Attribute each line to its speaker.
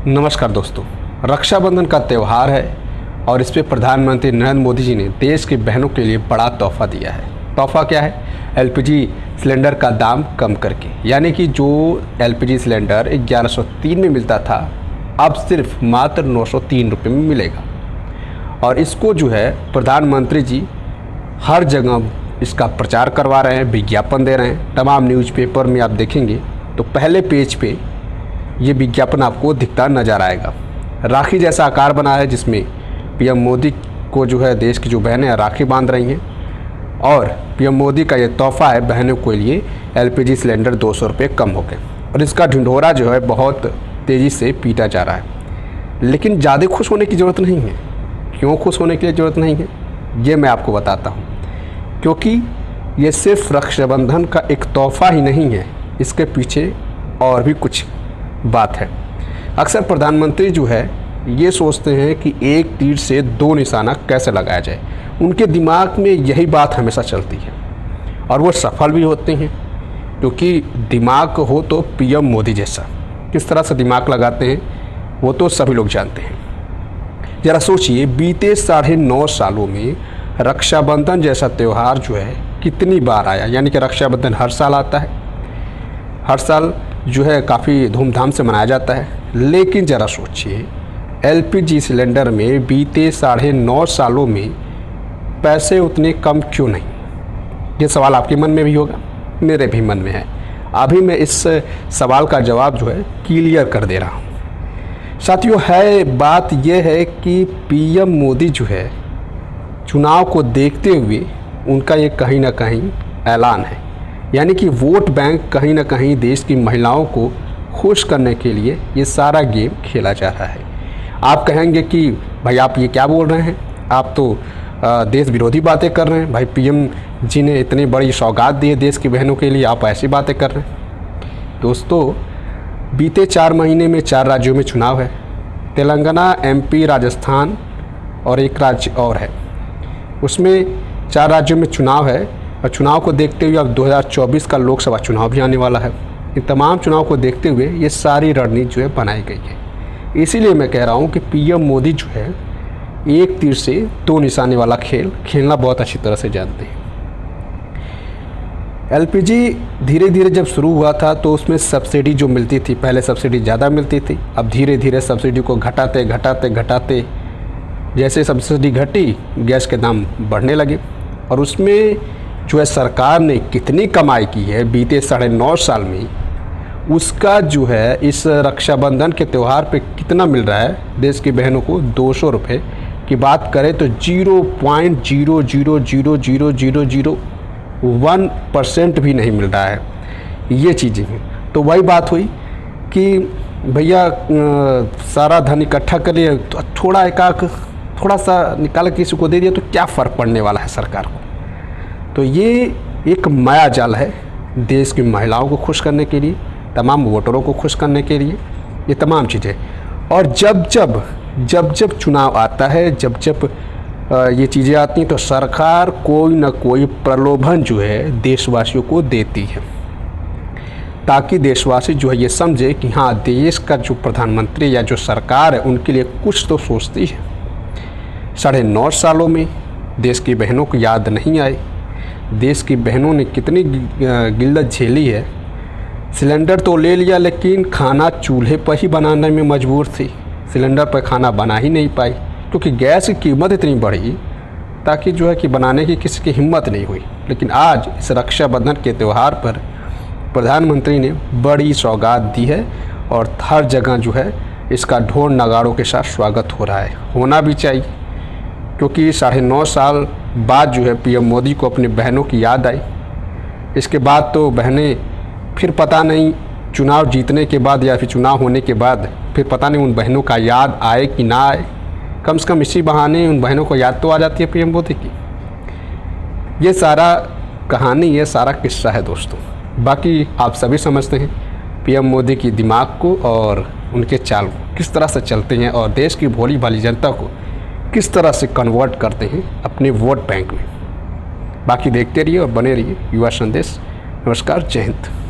Speaker 1: नमस्कार दोस्तों, रक्षाबंधन का त्यौहार है और इस पे प्रधानमंत्री नरेंद्र मोदी जी ने देश की बहनों के लिए बड़ा तोहफा दिया है। तोहफा क्या है? एलपीजी सिलेंडर का दाम कम करके, यानी कि जो एलपीजी सिलेंडर 1103 में मिलता था अब सिर्फ मात्र 903 रुपये में मिलेगा। और इसको जो है प्रधानमंत्री जी हर जगह इसका प्रचार करवा रहे हैं, विज्ञापन दे रहे हैं। तमाम न्यूज़पेपर में आप देखेंगे तो पहले पेज पे ये विज्ञापन आपको दिखता नज़र आएगा। राखी जैसा आकार बना है जिसमें पीएम मोदी को जो है देश की जो बहनें हैं राखी बांध रही हैं और पीएम मोदी का ये तोहफा है बहनों के लिए एलपीजी सिलेंडर 200 रुपये कम हो गए। और इसका ढिंढोरा जो है बहुत तेज़ी से पीटा जा रहा है। लेकिन ज़्यादा खुश होने की ज़रूरत नहीं है। क्यों खुश होने की ज़रूरत नहीं है ये मैं आपको बताता हूँ। क्योंकि ये सिर्फ रक्षाबंधन का एक तोहफा ही नहीं है, इसके पीछे और भी कुछ बात है। अक्सर प्रधानमंत्री जो है ये सोचते हैं कि एक तीर से दो निशाना कैसे लगाया जाए। उनके दिमाग में यही बात हमेशा चलती है और वो सफल भी होते हैं, क्योंकि दिमाग हो तो पीएम मोदी जैसा। किस तरह से दिमाग लगाते हैं वो तो सभी लोग जानते हैं। ज़रा सोचिए, बीते 9.5 सालों में रक्षाबंधन जैसा त्यौहार जो है कितनी बार आया। यानी कि रक्षाबंधन हर साल आता है, हर साल जो है काफ़ी धूमधाम से मनाया जाता है। लेकिन ज़रा सोचिए, एलपीजी सिलेंडर में बीते 9.5 सालों में पैसे उतने कम क्यों नहीं? ये सवाल आपके मन में भी होगा, मेरे भी मन में है। अभी मैं इस सवाल का जवाब जो है क्लियर कर दे रहा हूँ। साथियों, बात यह है कि पीएम मोदी जो है चुनाव को देखते हुए उनका ये कहीं ना कहीं ऐलान है, यानी कि वोट बैंक कहीं ना कहीं देश की महिलाओं को खुश करने के लिए ये सारा गेम खेला जा रहा है। आप कहेंगे कि भाई आप ये क्या बोल रहे हैं, आप तो देश विरोधी बातें कर रहे हैं। भाई पीएम जी ने इतनी बड़ी सौगात दी है देश की बहनों के लिए, आप ऐसी बातें कर रहे हैं। दोस्तों, बीते 4 महीने में 4 राज्यों में चुनाव है। तेलंगाना, एमपी, राजस्थान और एक राज्य और है। उसमें 4 राज्यों में चुनाव है और चुनाव को देखते हुए अब 2024 का लोकसभा चुनाव भी आने वाला है। इन तमाम चुनाव को देखते हुए ये सारी रणनीति जो है बनाई गई है। इसीलिए मैं कह रहा हूँ कि पीएम मोदी जो है एक तीर से दो निशाने वाला खेल खेलना बहुत अच्छी तरह से जानते हैं। एलपीजी धीरे धीरे जब शुरू हुआ था तो उसमें सब्सिडी जो मिलती थी, पहले सब्सिडी ज़्यादा मिलती थी, अब धीरे धीरे सब्सिडी को घटाते जैसे सब्सिडी घटी गैस के दाम बढ़ने लगे। और उसमें जो है सरकार ने कितनी कमाई की है बीते 9.5 साल में, उसका जो है इस रक्षाबंधन के त्यौहार पे कितना मिल रहा है देश की बहनों को। 200 रुपये की बात करें तो 0.0000001% भी नहीं मिल रहा है। ये चीज़ें हैं। तो वही बात हुई कि भैया सारा धन इकट्ठा कर लिया तो थोड़ा सा निकाल के किसी को दे दिया तो क्या फ़र्क पड़ने वाला है सरकार को। तो ये एक माया जाल है देश की महिलाओं को खुश करने के लिए, तमाम वोटरों को खुश करने के लिए, ये तमाम चीज़ें। और जब चुनाव आता है, जब ये चीज़ें आती हैं तो सरकार कोई ना कोई प्रलोभन जो है देशवासियों को देती है, ताकि देशवासी जो है ये समझे कि हाँ, देश का जो प्रधानमंत्री या जो सरकार है उनके लिए कुछ तो सोचती है। 9.5 सालों में देश की बहनों को याद नहीं आए। देश की बहनों ने कितनी गिल्लत झेली है। सिलेंडर तो ले लिया लेकिन खाना चूल्हे पर ही बनाने में मजबूर थी। सिलेंडर पर खाना बना ही नहीं पाई क्योंकि गैस की कीमत इतनी बढ़ी ताकि जो है कि बनाने की किसी की हिम्मत नहीं हुई। लेकिन आज इस रक्षाबंधन के त्यौहार पर प्रधानमंत्री ने बड़ी सौगात दी है और हर जगह जो है इसका ढोल नगाड़ों के साथ स्वागत हो रहा है। होना भी चाहिए, क्योंकि 9.5 साल बाद जो है पीएम मोदी को अपनी बहनों की याद आई। इसके बाद तो बहनें फिर पता नहीं चुनाव जीतने के बाद या फिर चुनाव होने के बाद फिर पता नहीं उन बहनों का याद आए कि ना आए। कम से कम इसी बहाने उन बहनों को याद तो आ जाती है पीएम मोदी की। ये सारा कहानी, ये सारा किस्सा है दोस्तों। बाकी आप सभी समझते हैं पीएम मोदी की दिमाग को और उनके चाल को किस तरह से चलते हैं और देश की भोली भाली जनता को किस तरह से कन्वर्ट करते हैं अपने वोट बैंक में। बाकी देखते रहिए और बने रहिए युवा संदेश। नमस्कार, जय हिंद।